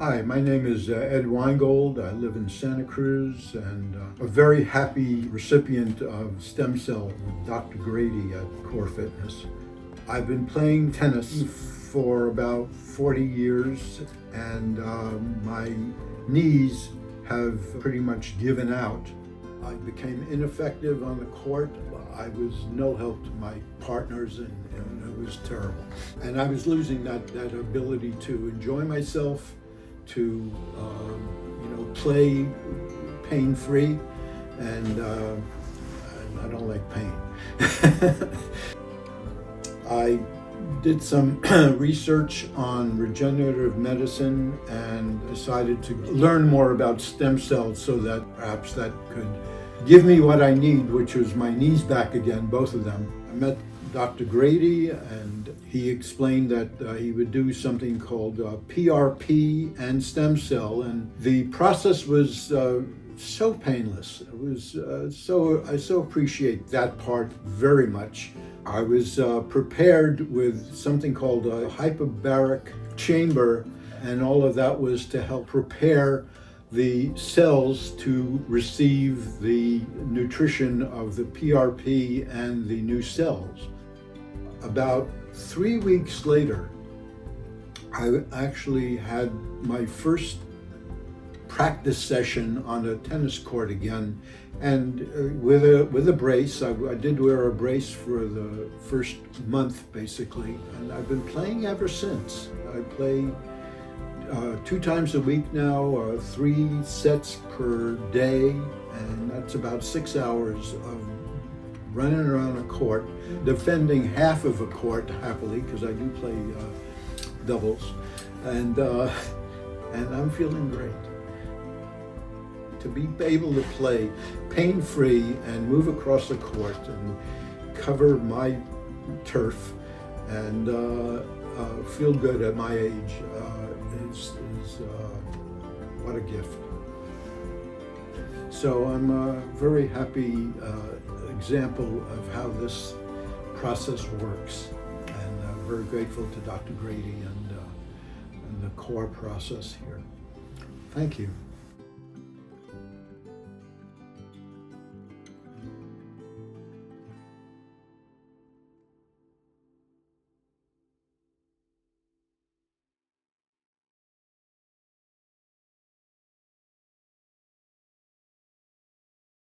Hi, my name is Ed Weingold. I live in Santa Cruz and a very happy recipient of stem cell with Dr. Grady at CORE Fitness. I've been playing tennis for about 40 years and my knees have pretty much given out. I became ineffective on the court. I was no help to my partners and it was terrible. And I was losing that ability to enjoy myself, to play pain-free, and I don't like pain. I did some research on regenerative medicine and decided to learn more about stem cells so that perhaps that could give me what I need, which was my knees back again, both of them. I met Dr. Grady and he explained that he would do something called PRP and stem cell, and the process was so painless. It was I so appreciate that part very much. I was prepared with something called a hyperbaric chamber, and all of that was to help prepare the cells to receive the nutrition of the PRP and the new cells. About 3 weeks later, I actually had my first practice session on a tennis court again, and with a brace. I did wear a brace for the first month basically, and I've been playing ever since. I play 2 times a week now, 3 sets per day, and that's about 6 hours of running around a court, defending half of a court happily, because I do play doubles, and I'm feeling great. To be able to play pain-free and move across the court and cover my turf and feel good at my age is what a gift. So I'm a very happy example of how this process works, and very grateful to Dr. Grady and the CORE process here. Thank you.